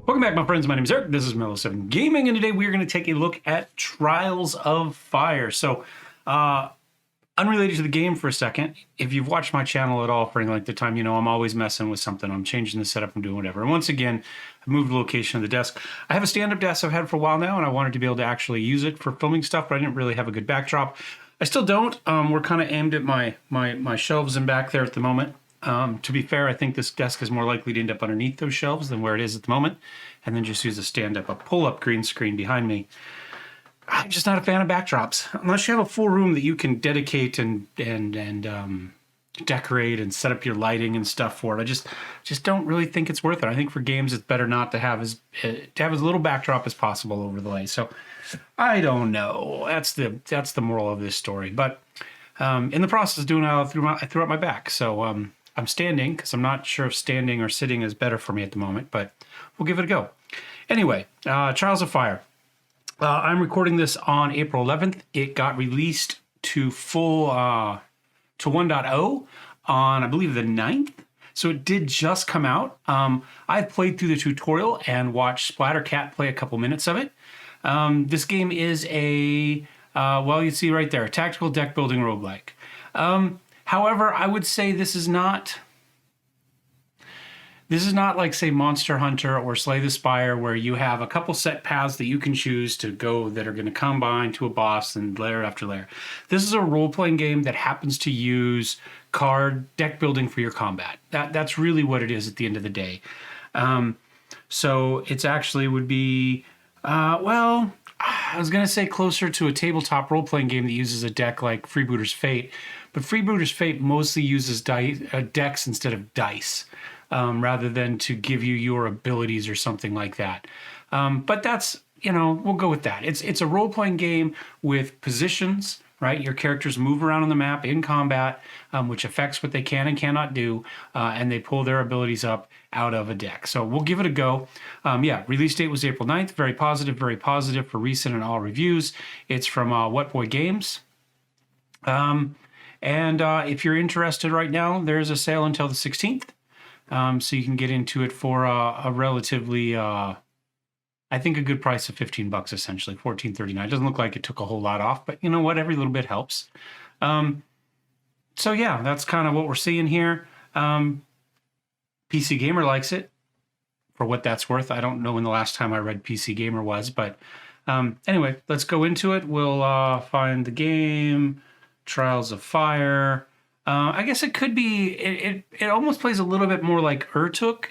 Welcome back, my friends. My name is Eric. This is Mellow7 Gaming, and today we are going to take a look at Trials of Fire. So, unrelated to the game for a second, if you've watched my channel at all for any length of time, you know I'm always messing with something. I'm changing the setup, I'm doing whatever. And once again, I moved the location of the desk. I have a stand-up desk I've had for a while now, and I wanted to be able to actually use it for filming stuff, but I didn't really have a good backdrop. I still don't. We're kind of aimed at my shelves and back there at the moment. To be fair, I think this desk is more likely to end up underneath those shelves than where it is at the moment, and then just use a pull-up green screen behind me. I'm just not a fan of backdrops. Unless you have a full room that you can dedicate and decorate and set up your lighting and stuff for it. I just don't really think it's worth it. I think for games it's better not to have as little backdrop as possible overlay. So I don't know. That's the moral of this story. But in the process of doing it, I threw out my back. So I'm standing because I'm not sure if standing or sitting is better for me at the moment, but we'll give it a go. Anyway, Trials of Fire. I'm recording this on April 11th. It got released to full to 1.0 on, I believe, the 9th. So it did just come out. I've played through the tutorial and watched Splattercat play a couple minutes of it. This game is well, you see right there, a tactical deck building roguelike. However, I would say this is not like, say, Monster Hunter or Slay the Spire, where you have a couple set paths that you can choose to go that are going to combine to a boss and layer after layer. This is a role-playing game that happens to use card deck building for your combat. That's really what it is at the end of the day. So it's actually would be, well, I was going to say closer to a tabletop role-playing game that uses a deck like Freebooter's Fate, but Freebooter's Fate mostly uses decks instead of dice, rather than to give you your abilities or something like that. But that's, we'll go with that. It's a role-playing game with positions, right? Your characters move around on the map in combat, which affects what they can and cannot do, and they pull their abilities up out of a deck. So we'll give it a go. Release date was April 9th. Very positive for recent and all reviews. It's from What Boy Games. And if you're interested right now, there's a sale until the 16th. So you can get into it for a relatively, I think, a good price of $15 essentially, $14.39. It doesn't look like it took a whole lot off, but you know what? Every little bit helps. So yeah, that's kind of what we're seeing here. PC Gamer likes it, for what that's worth. I don't know when the last time I read PC Gamer was, but anyway, let's go into it. We'll find the game, Trials of Fire. I guess it could be, it almost plays a little bit more like Urtuk.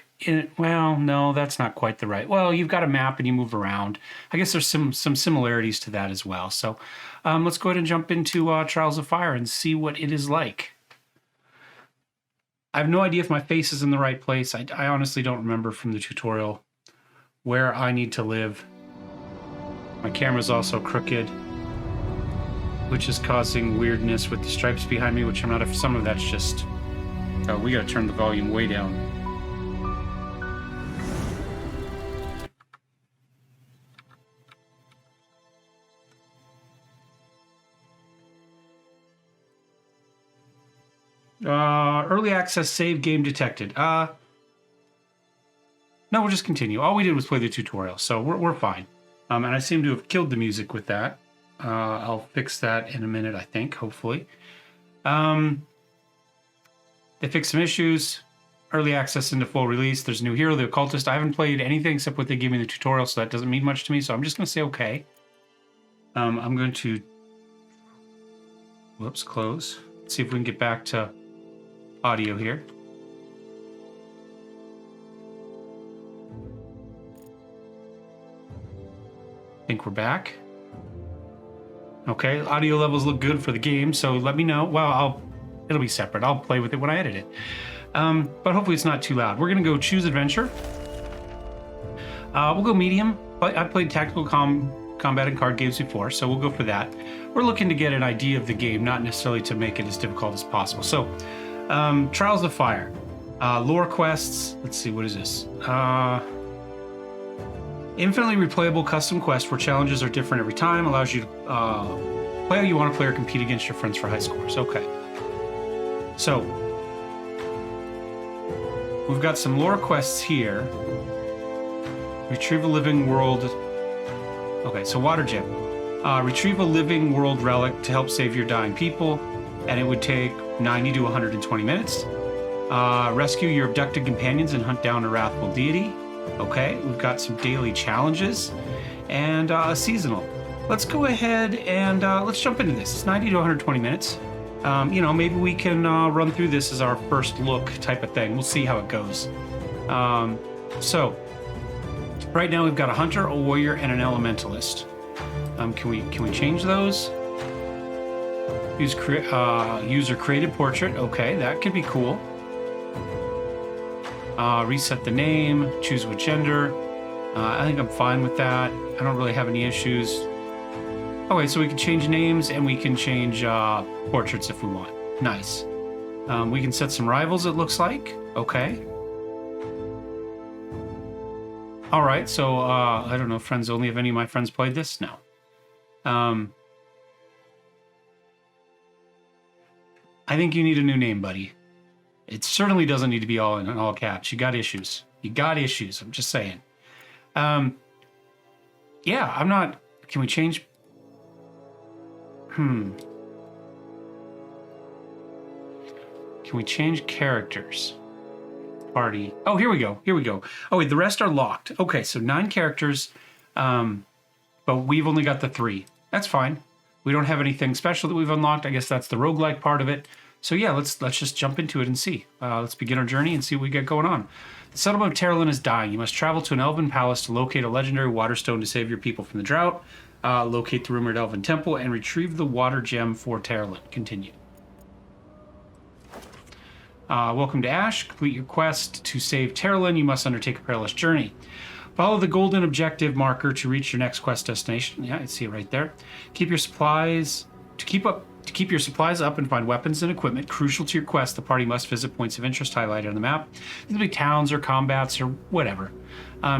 Well, no, that's not quite the right. Well, you've got a map and you move around. I guess there's some similarities to that as well. So let's go ahead and jump into Trials of Fire and see what it is like. I have no idea if my face is in the right place. I honestly don't remember from the tutorial where I need to live. My camera's also crooked, which is causing weirdness with the stripes behind me, which I'm not, some of that's just, oh, we gotta turn the volume way down. Early access save game detected. No, we'll just continue. All we did was play the tutorial, so we're fine. And I seem to have killed the music with that. I'll fix that in a minute, I think, hopefully. They fixed some issues. Early access into full release. There's a new hero, the Occultist. I haven't played anything except what they gave me in the tutorial, so that doesn't mean much to me, so I'm just going to say okay. I'm going to... Whoops, close. Let's see if we can get back to audio here. I think we're back. Okay, audio levels look good for the game, so let me know. Well, it'll be separate. I'll play with it when I edit it. But hopefully it's not too loud. We're gonna go choose adventure. We'll go medium. I've played tactical combat and card games before, so we'll go for that. We're looking to get an idea of the game, not necessarily to make it as difficult as possible. So, Trials of Fire. Lore quests. Let's see, what is this? Infinitely replayable custom quest where challenges are different every time, allows you to play how you want to play or compete against your friends for high scores. Okay. So, we've got some lore quests here. Retrieve a living world. Okay, so water gem. Retrieve a living world relic to help save your dying people, and it would take 90 to 120 minutes. Rescue your abducted companions and hunt down a wrathful deity. Okay, we've got some daily challenges and seasonal. Let's go ahead and let's jump into this. It's 90 to 120 minutes. Maybe we can run through this as our first look type of thing. We'll see how it goes. So right now we've got a hunter, a warrior, and an elementalist. Can we change those? Use user created portrait. Okay, that could be cool. Reset the name. Choose what gender. I think I'm fine with that. I don't really have any issues. Okay, so we can change names and we can change portraits if we want. Nice. We can set some rivals, it looks like. Okay. All right, so I don't know, friends only. Have any of my friends played this? No. I think you need a new name, buddy. It certainly doesn't need to be all in all caps. You got issues. You got issues. I'm just saying. Yeah, I'm not. Can we change? Can we change characters? Party. Oh, here we go. Here we go. Oh, wait, the rest are locked. Okay, so 9 characters, but we've only got the 3. That's fine. We don't have anything special that we've unlocked. I guess that's the roguelike part of it. So yeah, let's just jump into it and see. Let's begin our journey and see what we get going on. The settlement of Terralyn is dying. You must travel to an elven palace to locate a legendary water stone to save your people from the drought. Locate the rumored elven temple and retrieve the water gem for Terralyn. Continue. Welcome to Ash. Complete your quest to save Terralyn. You must undertake a perilous journey. Follow the golden objective marker to reach your next quest destination. Yeah, I see it right there. Keep your supplies to keep your supplies up and find weapons and equipment crucial to your quest. The party must visit points of interest highlighted on the map. These will be towns or combats or whatever.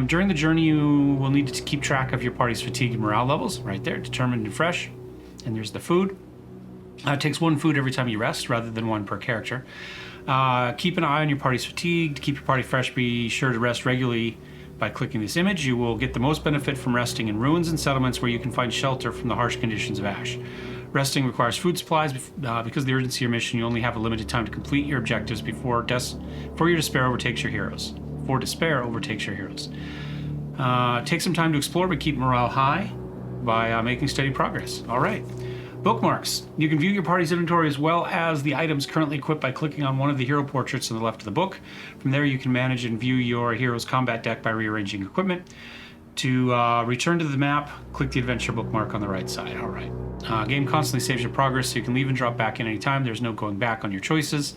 During the journey, you will need to keep track of your party's fatigue and morale levels. Right there, determined and fresh. And there's the food. It takes 1 food every time you rest, rather than 1 per character. Keep an eye on your party's fatigue. To keep your party fresh, be sure to rest regularly. By clicking this image, you will get the most benefit from resting in ruins and settlements where you can find shelter from the harsh conditions of Ash. Resting requires food supplies. Because of the urgency of your mission, you only have a limited time to complete your objectives before your despair overtakes your heroes. Take some time to explore, but keep morale high by making steady progress. All right. Bookmarks. You can view your party's inventory as well as the items currently equipped by clicking on one of the hero portraits on the left of the book. From there, you can manage and view your hero's combat deck by rearranging equipment. To return to the map, click the adventure bookmark on the right side. All right. Game constantly saves your progress, so you can leave and drop back in any time. There's no going back on your choices.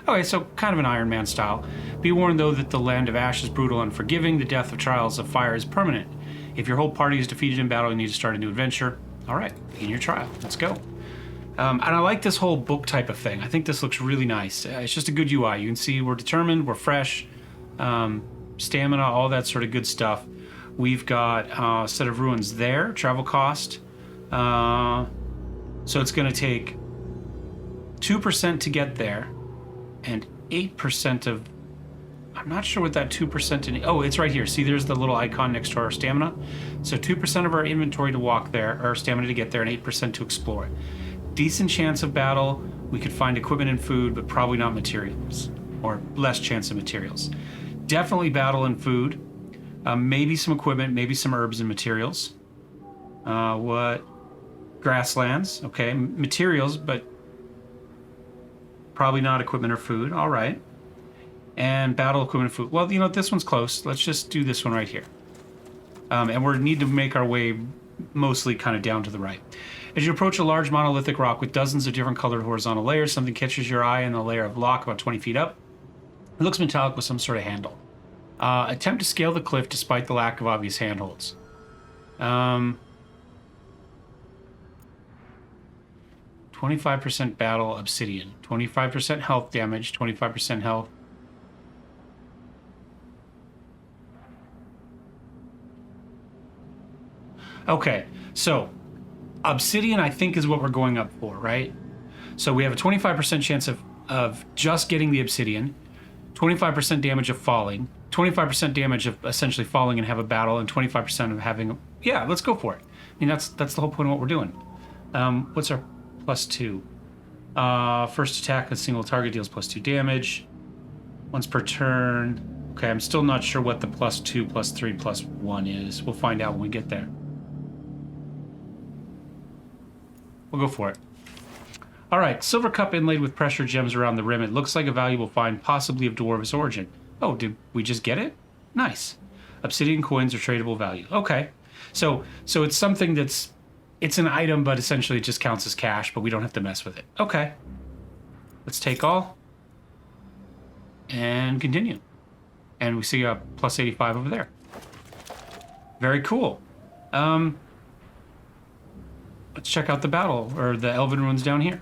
Okay, so kind of an Iron Man style. Be warned, though, that the land of Ash is brutal and unforgiving. The death of Trials of Fire is permanent. If your whole party is defeated in battle, you need to start a new adventure. All right, begin your trial. Let's go. And I like this whole book type of thing. I think this looks really nice. It's just a good UI. You can see we're determined, we're fresh, stamina, all that sort of good stuff. We've got a set of ruins there, travel cost. So it's going to take 2% to get there, and 8% of... I'm not sure what that 2% in... Oh, it's right here. See, there's the little icon next to our stamina. So 2% of our inventory to walk there, or stamina to get there, and 8% to explore. Decent chance of battle. We could find equipment and food, but probably not materials, or less chance of materials. Definitely battle and food. Maybe some equipment, maybe some herbs and materials. What? Grasslands. Okay, materials, but probably not equipment or food. All right. And battle equipment and food. Well, you know, this one's close. Let's just do this one right here. And we need to make our way mostly kind of down to the right. As you approach a large monolithic rock with dozens of different colored horizontal layers, something catches your eye in the layer of rock about 20 feet up. It looks metallic with some sort of handle. Attempt to scale the cliff despite the lack of obvious handholds. 25% battle obsidian. 25% health damage. 25% health. Okay, so obsidian I think is what we're going up for, right? So we have a 25% chance of just getting the obsidian. 25% damage of falling, 25% damage of essentially falling and have a battle, and 25% of having. Yeah, let's go for it. I mean, that's the whole point of what we're doing. What's our +2? First attack, a single target deals +2 damage. Once per turn. Okay, I'm still not sure what the +2, +3, +1 is. We'll find out when we get there. We'll go for it. All right, silver cup inlaid with pressure gems around the rim. It looks like a valuable find, possibly of dwarvish origin. Oh, did we just get it? Nice. Obsidian coins are tradable value. Okay, so it's something that's, it's an item, but essentially it just counts as cash, but we don't have to mess with it. Okay, let's take all and continue. And we see a +85 over there. Very cool. Let's check out the battle, or the Elven ruins down here.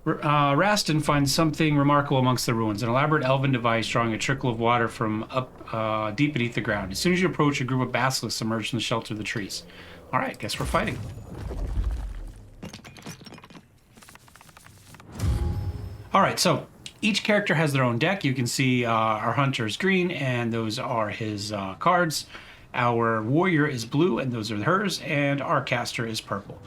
Rastin finds something remarkable amongst the ruins, an elaborate elven device drawing a trickle of water from up deep beneath the ground. As soon as you approach, a group of basilisks emerge from the shelter of the trees. All right, guess we're fighting. All right, so each character has their own deck. You can see our hunter is green, and those are his cards. Our warrior is blue, and those are hers, and our caster is purple.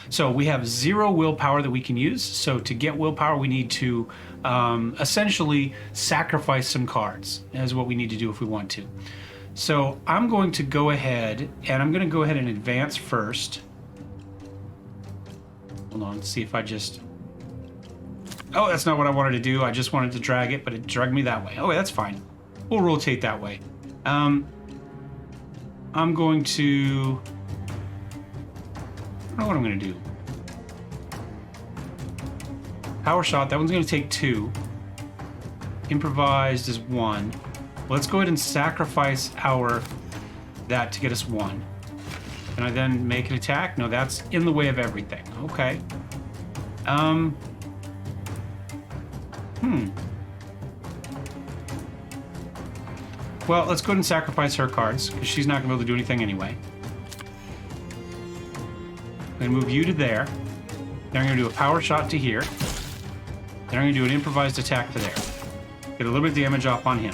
So we have 0 willpower that we can use. So to get willpower, we need to essentially sacrifice some cards, is what we need to do if we want to. So I'm going to go ahead, and I'm going to go ahead and advance first. Hold on, let's see if I just... Oh, that's not what I wanted to do. I just wanted to drag it, but it dragged me that way. Oh, that's fine. We'll rotate that way. I'm going to... I don't know what I'm going to do. Power shot. That one's going to take 2. Improvised is 1. Let's go ahead and sacrifice that to get us 1. Can I then make an attack? No, that's in the way of everything. Okay. Well, let's go ahead and sacrifice her cards, because she's not going to be able to do anything anyway. I'm going to move you to there. Then I'm going to do a power shot to here. Then I'm going to do an improvised attack to there. Get a little bit of damage off on him.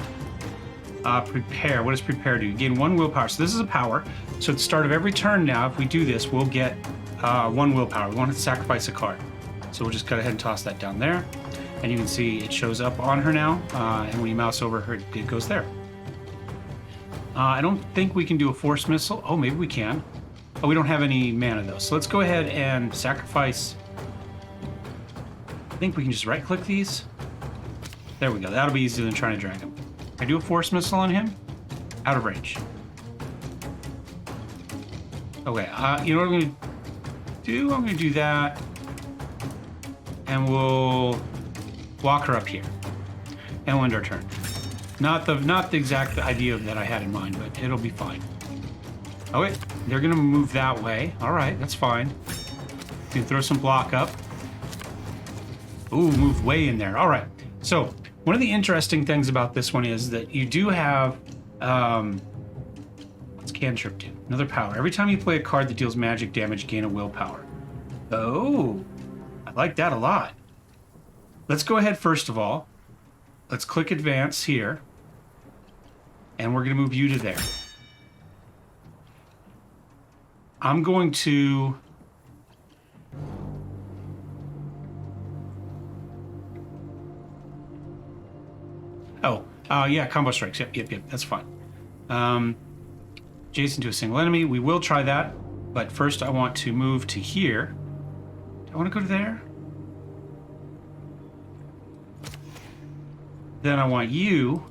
Prepare. What does prepare do? You gain 1 willpower. So this is a power. So at the start of every turn now, if we do this, we'll get 1 willpower. We want to sacrifice a card. So we'll just go ahead and toss that down there. And you can see it shows up on her now. And when you mouse over her, it goes there. I don't think we can do a force missile. Oh, maybe we can. Oh, we don't have any mana though. So let's go ahead and sacrifice. I think we can just right click these. There we go. That'll be easier than trying to drag him. I do a force missile on him. Out of range. Okay, you know what I'm going to do? I'm going to do that. And we'll walk her up here. And we'll end our turn. Not the exact idea that I had in mind, but it'll be fine. Oh wait, they're gonna move that way. All right, that's fine. You can throw some block up. Ooh, move way in there. All right. So one of the interesting things about this one is that you do have, what's cantrip do? Another power. Every time you play a card that deals magic damage, gain a willpower. Oh, I like that a lot. Let's go ahead first of all. Let's click advance here. And we're going to move you to there. I'm going to... Oh, yeah, combo strikes. Yep, that's fine. Adjacent to a single enemy. We will try that. But first I want to move to here. Do I want to go to there? Then I want you...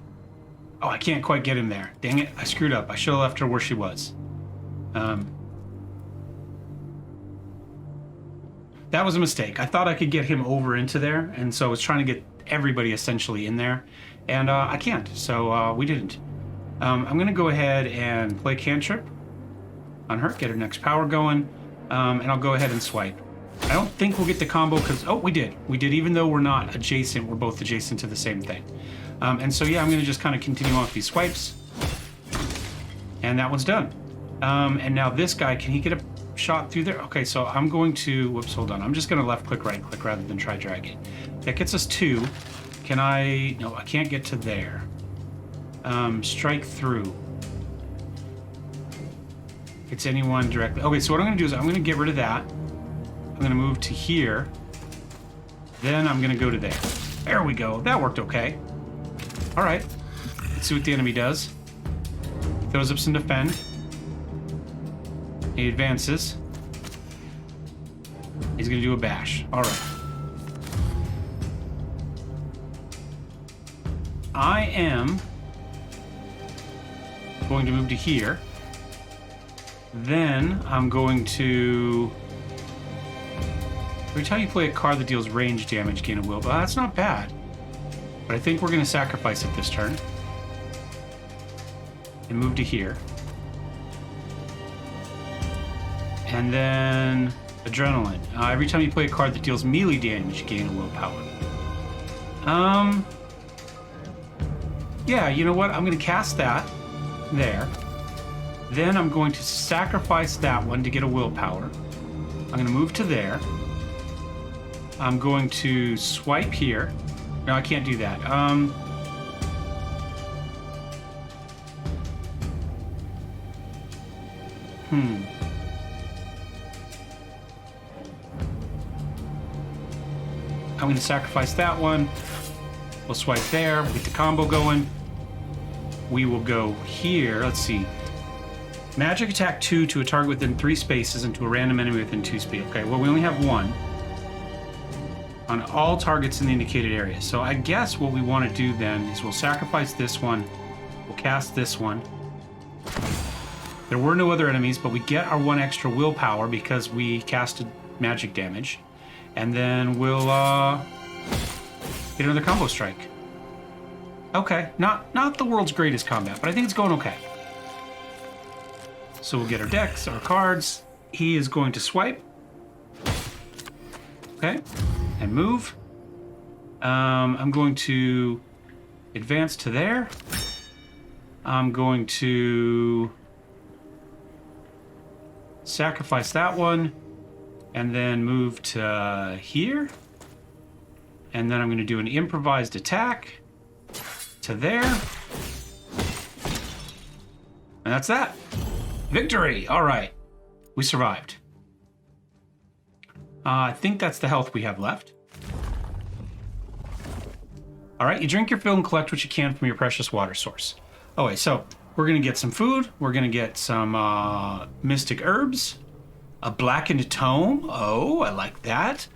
Oh, I can't quite get him there. Dang it, I screwed up. I should have left her where she was. That was a mistake. I thought I could get him over into there, and so I was trying to get everybody essentially in there, and I can't, so we didn't. I'm going to go ahead and play cantrip on her, get her next power going, and I'll go ahead and swipe. I don't think we'll get the combo because... Oh, we did. We did, even though we're not adjacent. We're both adjacent to the same thing. And so, yeah, I'm going to just kind of continue on with these swipes. And that one's done. And now this guy, can he get a shot through there? Okay, so I'm going to... Whoops, hold on. I'm just going to left click, right click rather than try dragging. That gets us 2. Can I? No, I can't get to there. Strike through. It's anyone directly. Okay, so what I'm going to do is I'm going to get rid of that. I'm going to move to here. Then I'm going to go to there. There we go. That worked okay. All right. Let's see what the enemy does. Throws up some defend. He advances. He's going to do a bash. All right. I am going to move to here. Then I'm going to... Every time you play a card that deals range damage, gain a will. But that's not bad. But I think we're going to sacrifice it this turn. And move to here. And then... Adrenaline. Every time you play a card that deals melee damage, you gain a willpower. Yeah, you know what? I'm going to cast that there. Then I'm going to sacrifice that one to get a willpower. I'm going to move to there. I'm going to swipe here. No, I can't do that. I'm going to sacrifice that one. We'll swipe there. We'll get the combo going. We will go here. Let's see. Magic attack 2 to a target within 3 spaces and to a random enemy within 2 spaces. Okay, well, we only have 1 on all targets in the indicated area. So I guess what we want to do then is we'll sacrifice this one. We'll cast this one. There were no other enemies, but we get our 1 extra willpower because we casted magic damage. And then we'll get another combo strike. Okay, not the world's greatest combat, but I think it's going okay. So we'll get our decks, our cards. He is going to swipe. Okay, and move. I'm going to advance to there. I'm going to sacrifice that one. And then move to here. And then I'm going to do an improvised attack to there. And that's that. Victory! All right. We survived. I think that's the health we have left. All right, you drink your fill and collect what you can from your precious water source. Okay, so we're going to get some food. We're going to get some mystic herbs. A blackened tome. Oh, I like that.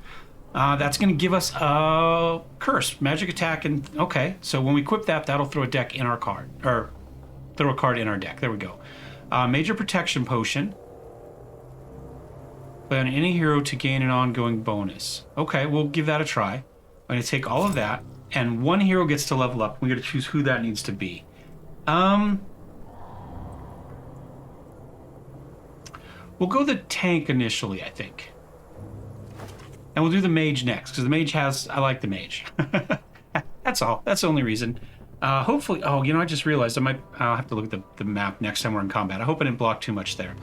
That's going to give us a curse, magic attack, and okay. So when we equip that, that'll throw a deck in our card, or throw a card in our deck. There we go. Major protection potion. Play on any hero to gain an ongoing bonus. Okay, we'll give that a try. I'm going to take all of that, and 1 hero gets to level up. We got to choose who that needs to be. We'll go the tank initially, I think. And we'll do the mage next, because the mage has... I like the mage. That's all. That's the only reason. Hopefully... Oh, you know, I just realized I'll have to look at the map next time we're in combat. I hope I didn't block too much there.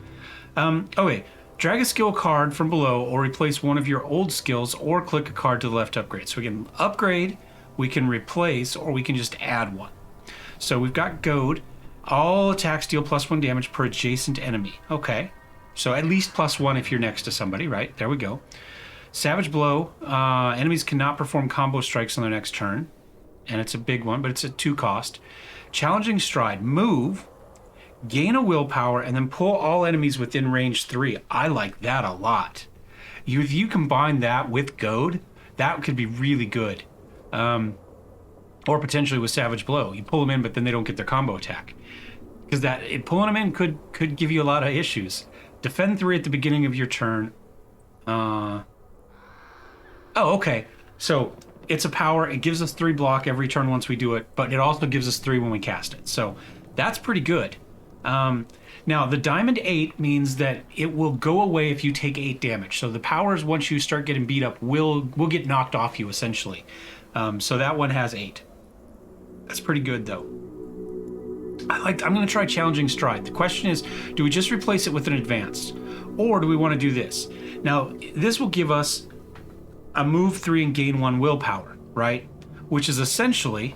Okay. Drag a skill card from below or replace one of your old skills or click a card to the left to upgrade. So we can upgrade, we can replace, or we can just add one. So we've got Goad. All attacks deal +1 damage per adjacent enemy. Okay. So at least +1 if you're next to somebody, right? There we go. Savage Blow. Enemies cannot perform combo strikes on their next turn. And it's a big one, but it's a 2 cost. Challenging Stride. Move, gain a willpower, and then pull all enemies within range 3. I like that a lot. If you combine that with Goad, that could be really good. Or potentially with Savage Blow. You pull them in, but then they don't get their combo attack. Because pulling them in could give you a lot of issues. Defend 3 at the beginning of your turn. Oh, okay. So it's a power. It gives us 3 block every turn once we do it, but it also gives us 3 when we cast it. So that's pretty good. Now, the Diamond 8 means that it will go away if you take 8 damage. So the powers, once you start getting beat up, will get knocked off you, essentially. So that one has 8. That's pretty good, though. I'm going to try Challenging Stride. The question is, do we just replace it with an advanced? Or do we want to do this? Now, this will give us a move 3 and gain 1 willpower, right? which is essentially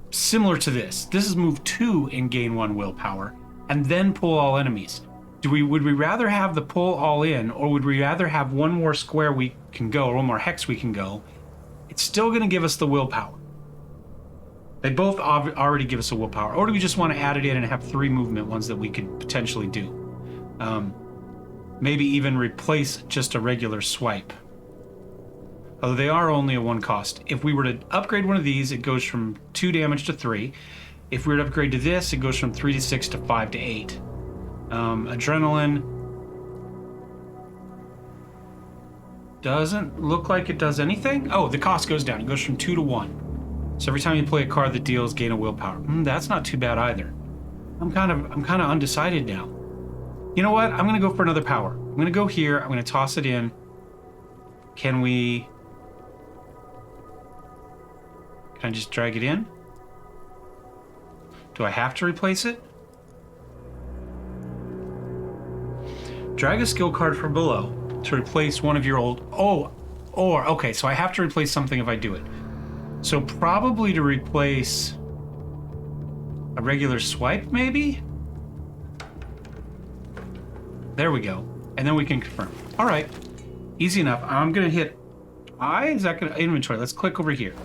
similar to this. This is move 2 and gain 1 willpower, and then pull all enemies. Would we rather have the pull all in, or would we rather have one more square we can go, or one more hex we can go? It's still going to give us the willpower. They both already give us a willpower. Or do we just want to add it in and have 3 movement ones that we could potentially do? Maybe even replace just a regular swipe. Although they are only a 1 cost. If we were to upgrade one of these, it goes from 2 damage to 3. If we were to upgrade to this, it goes from 3 to 6 to 5 to 8. Adrenaline doesn't look like it does anything. Oh, the cost goes down. It goes from 2 to 1. So every time you play a card that deals, gain a willpower. That's not too bad either. I'm kind of undecided now. You know what? I'm gonna go for another power. I'm gonna go here. I'm gonna toss it in. Can I just drag it in? Do I have to replace it? Drag a skill card from below to replace one of your old... okay, so I have to replace something if I do it. So probably to replace a regular swipe, maybe? There we go. And then we can confirm. All right, easy enough. I'm gonna hit I. Is that gonna inventory? Let's click over here.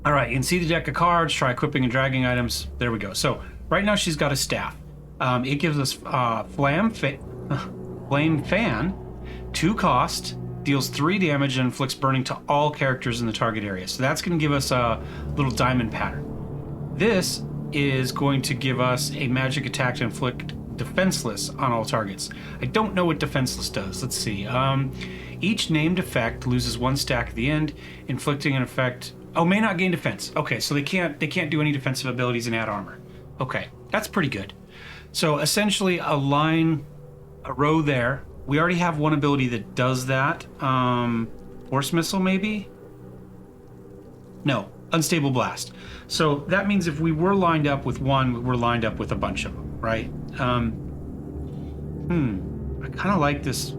All right, you can see the deck of cards. Try equipping and dragging items. There we go. So right now she's got a staff. It gives us Flame Fan, 2 cost, deals 3 damage and inflicts burning to all characters in the target area. So that's going to give us a little diamond pattern. This is going to give us a magic attack to inflict defenseless on all targets. I don't know what defenseless does. Let's see. Each named effect loses 1 stack at the end, inflicting an effect. Oh, may not gain defense. Okay, so they can't do any defensive abilities and add armor. Okay, that's pretty good. So essentially a row there. We already have one ability that does that. Force Missile, maybe? No, Unstable Blast. So that means if we were lined up with one, we're lined up with a bunch of them, right? I kind of like this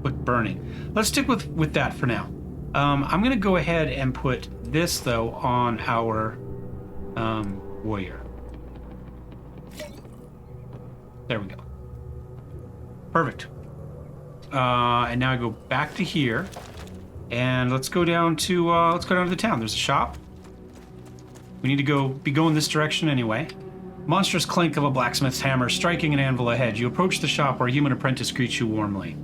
quick burning. Let's stick with that for now. I'm going to go ahead and put this, though, on our warrior. There we go. Perfect. And now I go back to here, and let's go down to the town. There's a shop. We need to be going this direction anyway. Monstrous clink of a blacksmith's hammer striking an anvil ahead. You approach the shop where a human apprentice greets you warmly.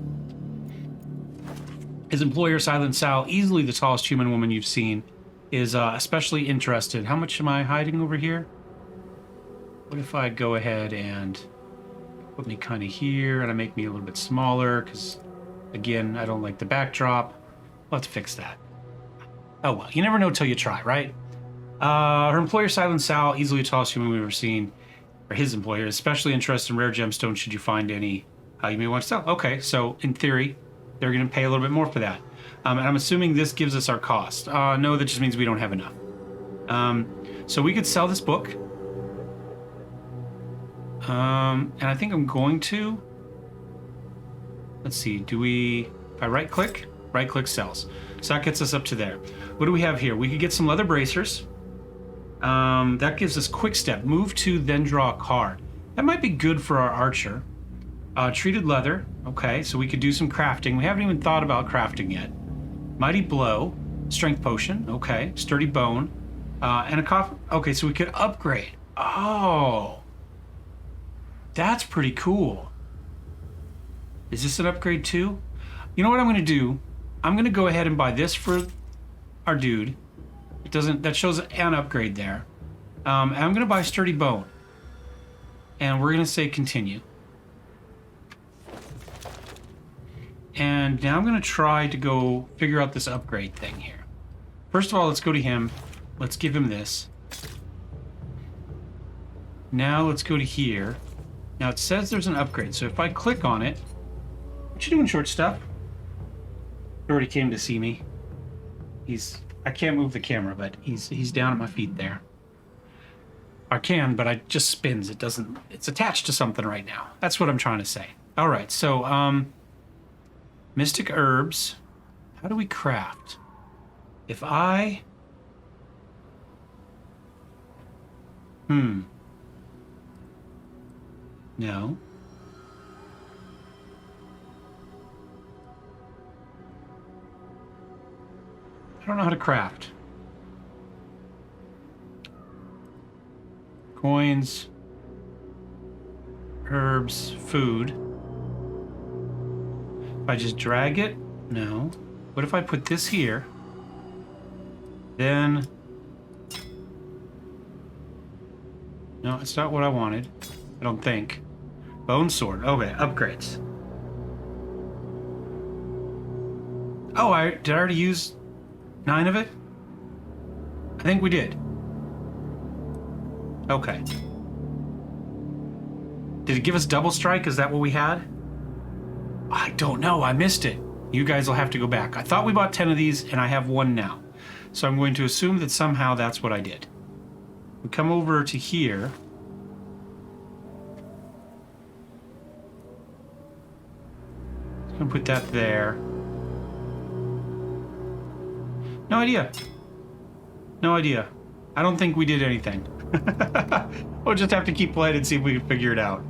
His employer, Silent Sal, easily the tallest human woman you've seen, is especially interested. How much am I hiding over here? What if I go ahead and put me kind of here, and I make me a little bit smaller, because, again, I don't like the backdrop. We'll have to fix that. Oh, well, you never know till you try, right? Her employer, Silent Sal, easily the tallest human we've ever seen, or his employer, especially interested in rare gemstones should you find any you may want to sell. Okay, so in theory, they're going to pay a little bit more for that. And I'm assuming this gives us our cost. No, that just means we don't have enough. So we could sell this book. And I think I'm going to... Let's see, if I right-click sells. So that gets us up to there. What do we have here? We could get some leather bracers. That gives us quick step. Move to, then draw a card. That might be good for our archer. Treated leather. Okay, so we could do some crafting. We haven't even thought about crafting yet. Mighty blow. Strength potion. Okay. Sturdy bone. And a coffin. Okay, so we could upgrade. Oh. That's pretty cool. Is this an upgrade too? You know what I'm going to do? I'm going to go ahead and buy this for our dude. That shows an upgrade there. And I'm going to buy sturdy bone. And we're going to say continue. And now I'm going to try to go figure out this upgrade thing here. First of all, let's go to him. Let's give him this. Now let's go to here. Now it says there's an upgrade. So if I click on it, what you doing, short stuff? He already came to see me. I can't move the camera, but he's down at my feet there. I can, but it just spins. It doesn't, it's attached to something right now. That's what I'm trying to say. All right, so, mystic herbs. How do we craft? If I... No. I don't know how to craft. Coins. Herbs. Food. If I just drag it? No. What if I put this here? Then... No, it's not what I wanted. I don't think. Bone sword. Okay, upgrades. Oh, did I already use 9 of it? I think we did. Okay. Did it give us double strike? Is that what we had? I don't know. I missed it. You guys will have to go back. I thought we bought 10 of these, and I have 1 now. So I'm going to assume that somehow that's what I did. We come over to here. I'm going to put that there. No idea. No idea. I don't think we did anything. We'll just have to keep playing and see if we can figure it out.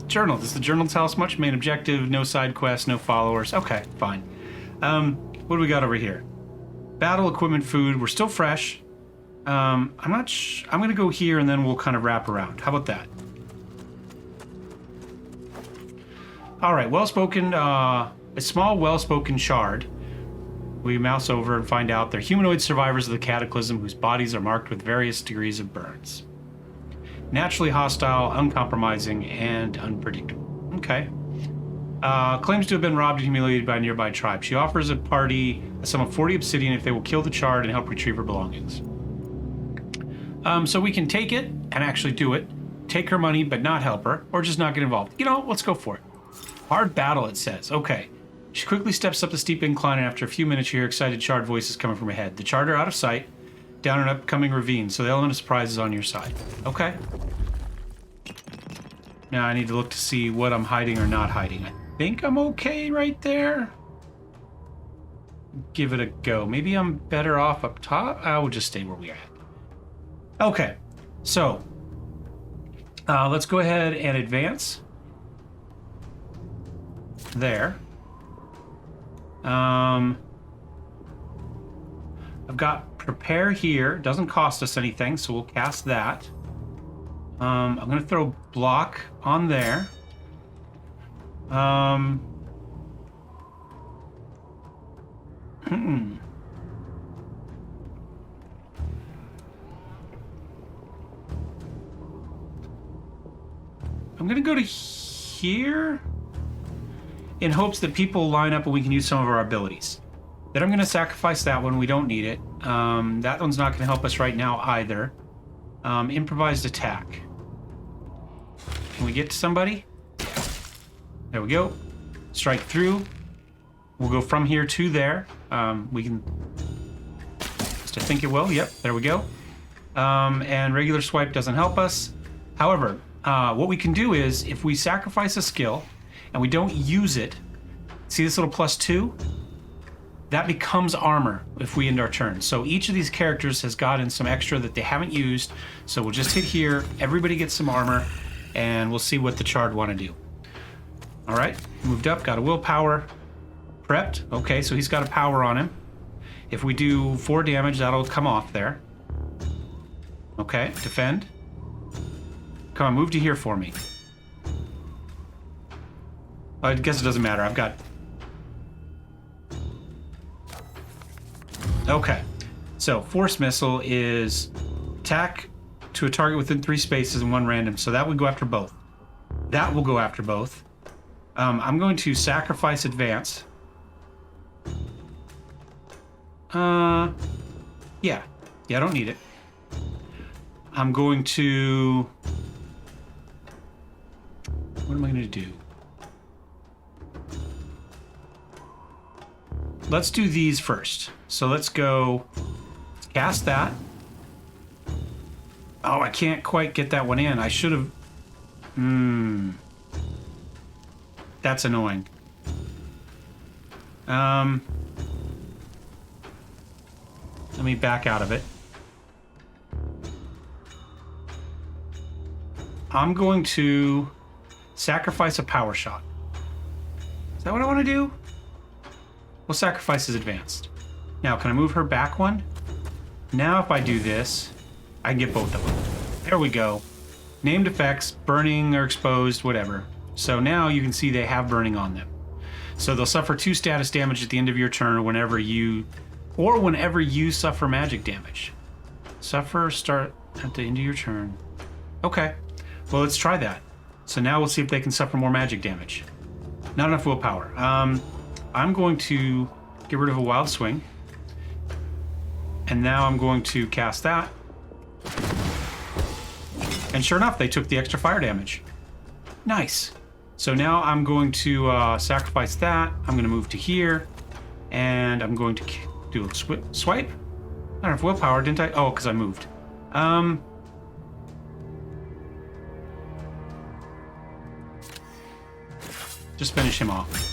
Journal. Does the journal tell us much? Main objective, no side quests, no followers. Okay, fine. What do we got over here? Battle equipment, food. We're still fresh. I'm not I'm going to go here and then we'll kind of wrap around. How about that? All right, well-spoken, a small well-spoken shard. We mouse over and find out they're humanoid survivors of the cataclysm whose bodies are marked with various degrees of burns. Naturally hostile, uncompromising, and unpredictable. Okay. Claims to have been robbed and humiliated by a nearby tribe. She offers a party a sum of 40 obsidian if they will kill the shard and help retrieve her belongings. So we can take it and actually do it, take her money but not help her, or just not get involved. You know, let's go for it. Hard battle, it says. Okay. She quickly steps up the steep incline, and after a few minutes, you hear excited Chard voices coming from ahead. The Chard are out of sight, down an upcoming ravine, so the element of surprise is on your side. Okay. Now I need to look to see what I'm hiding or not hiding. I think I'm okay right there. Give it a go. Maybe I'm better off up top. I will just stay where we are at. Okay. So, let's go ahead and advance. There. I've got prepare here. Doesn't cost us anything, so we'll cast that. I'm going to throw block on there. I'm going to go to here in hopes that people line up and we can use some of our abilities. Then I'm going to sacrifice that one. We don't need it. That one's not going to help us right now either. Improvised attack. Can we get to somebody? There we go. Strike through. We'll go from here to there. We can... Just I think it will. Yep, there we go. And regular swipe doesn't help us. However, what we can do is, if we sacrifice a skill and we don't use it, see this little +2? That becomes armor if we end our turn. So each of these characters has gotten some extra that they haven't used. So we'll just hit here. Everybody gets some armor, and we'll see what the Chard want to do. All right, moved up, got a willpower. Prepped. Okay, so he's got a power on him. If we do 4 damage, that'll come off there. Okay, defend. Come on, move to here for me. I guess it doesn't matter. I've got... Okay, so Force Missile is attack to a target within 3 spaces and 1 random, so that would go after both. That will go after both. I'm going to sacrifice advance. Yeah, I don't need it. I'm going to... What am I going to do? Let's do these first. So let's go cast that. Oh, I can't quite get that one in. I should have... That's annoying. me back out of it. I'm going to sacrifice a power shot. Is that what I want to do? Well, sacrifice is advanced. Now, can I move her back one? Now, if I do this, I can get both of them. There we go. Named effects, burning or exposed, whatever. So now you can see they have burning on them. So they'll suffer 2 status damage at the end of your turn whenever you suffer magic damage. Suffer start at the end of your turn. Okay. Well, let's try that. So now we'll see if they can suffer more magic damage. Not enough willpower. I'm going to get rid of a wild swing. And now I'm going to cast that. And sure enough, they took the extra fire damage. Nice. So now I'm going to sacrifice that. I'm going to move to here. And I'm going to do a swipe. I don't have willpower, didn't I? Oh, because I moved. Just finish him off.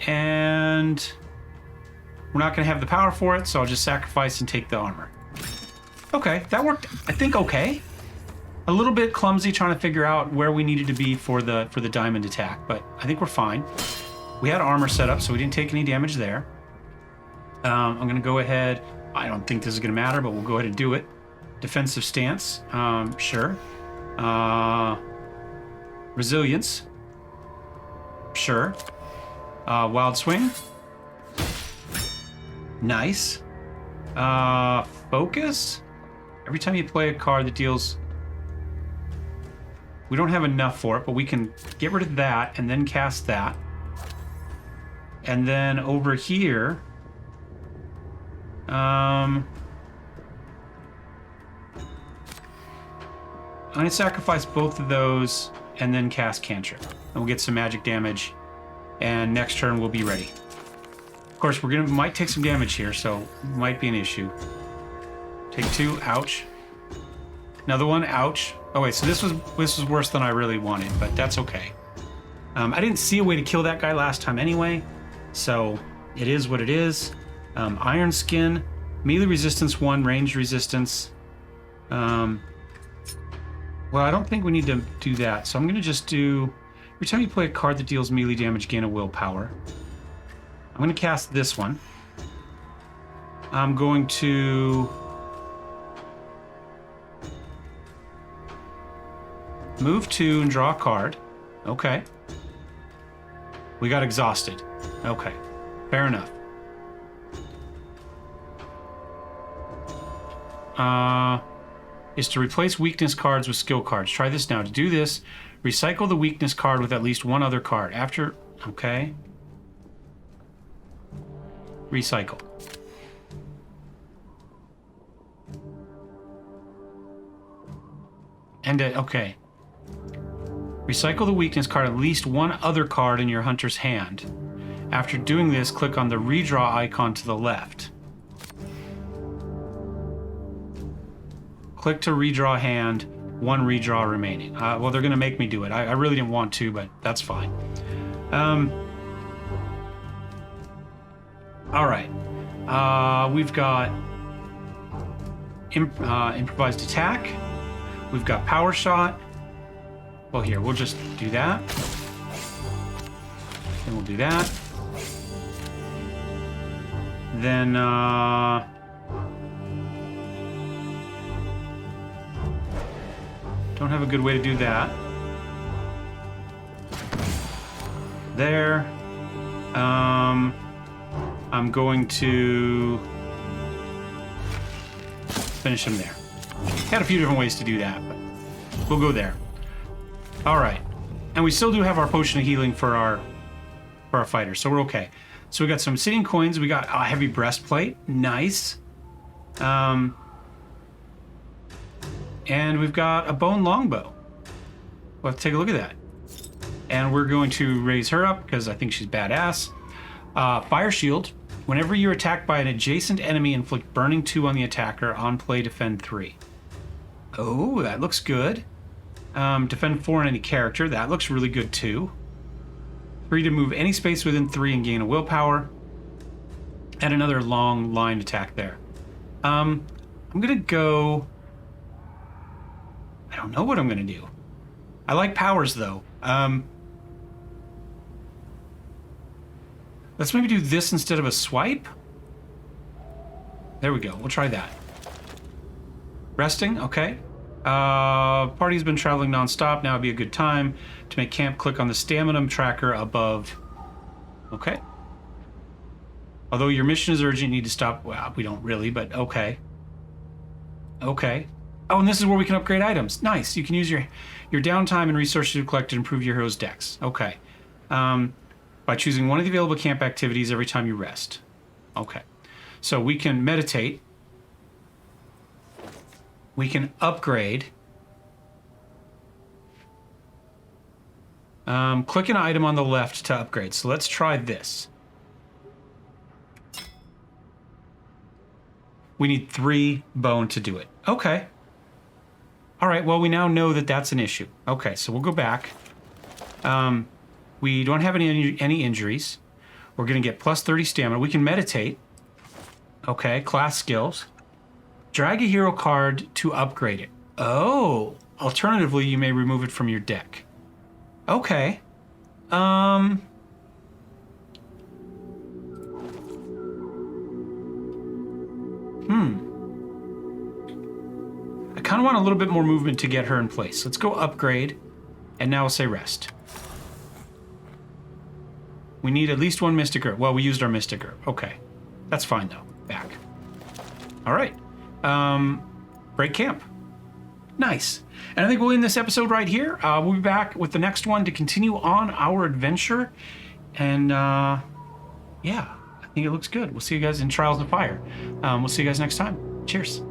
And we're not going to have the power for it, so I'll just sacrifice and take the armor. Okay, that worked, I think, okay. A little bit clumsy trying to figure out where we needed to be for the diamond attack, but I think we're fine. We had armor set up, so we didn't take any damage there. I'm going to go ahead. I don't think this is going to matter, but we'll go ahead and do it. Defensive stance, sure. Resilience, sure. Wild swing, nice. Focus. Every time you play a card that deals... We don't have enough for it, but we can get rid of that and then cast that. And then over here... I'm going to sacrifice both of those and then cast Cantrip. And we'll get some magic damage. And next turn we'll be ready. Of course, might take some damage here, so might be an issue. Take 2, ouch. Another one, ouch. Oh wait, so this was worse than I really wanted, but that's okay. I didn't see a way to kill that guy last time anyway, so it is what it is. Iron Skin, melee resistance 1, range resistance. Well, I don't think we need to do that, so I'm going to just do... Every time you play a card that deals melee damage, gain a willpower. I'm going to cast this one. I'm going to... move 2 and draw a card. Okay. We got exhausted. Okay. Fair enough. Is to replace weakness cards with skill cards. Try this now. To do this, recycle the weakness card with at least one other card. After... Okay. Recycle. And, okay. Recycle the weakness card, at least one other card in your hunter's hand. After doing this, click on the redraw icon to the left. Click to redraw hand, 1 redraw remaining. Well, they're going to make me do it. I really didn't want to, but that's fine. All right. We've got improvised attack. We've got power shot. Well, here, we'll just do that. Then we'll do that. Then, don't have a good way to do that. There. I'm going to finish him there. Had a few different ways to do that, but we'll go there. All right, and we still do have our potion of healing for our fighters, so we're okay. So we got some obsidian coins. We got a heavy breastplate, nice. And we've got a bone longbow. We'll have to take a look at that. And we're going to raise her up because I think she's badass. Fire shield. Whenever you're attacked by an adjacent enemy, inflict burning 2 on the attacker. On play, defend 3. Oh, that looks good. Defend 4 on any character. That looks really good too. Free to move any space within 3 and gain a willpower. And another long line attack there. I'm gonna go... I don't know what I'm gonna do. I like powers, though. Let's maybe do this instead of a swipe. There we go. We'll try that. Resting, okay. Party's been traveling nonstop. Now would be a good time to make camp. Click on the stamina tracker above. Okay. Although your mission is urgent, you need to stop. Well, we don't really, but okay. Okay. Oh, and this is where we can upgrade items. Nice. You can use your downtime and resources you collect to improve your hero's dex. Okay. By choosing one of the available camp activities every time you rest. Okay. So we can meditate. We can upgrade. Click an item on the left to upgrade. So let's try this. We need 3 bone to do it. Okay. All right, well, we now know that that's an issue. Okay, so we'll go back. We don't have any injuries. We're going to get plus 30 stamina. We can meditate. Okay, class skills. Drag a hero card to upgrade it. Oh, alternatively, you may remove it from your deck. Okay. I kind of want a little bit more movement to get her in place. Let's go upgrade, and now we'll say rest. We need at least 1 Mystic Herb. Well, we used our Mystic Herb. Okay. That's fine, though. Back. All right. Break camp. Nice. And I think we'll end this episode right here. We'll be back with the next one to continue on our adventure. And, yeah, I think it looks good. We'll see you guys in Trials of Fire. We'll see you guys next time. Cheers.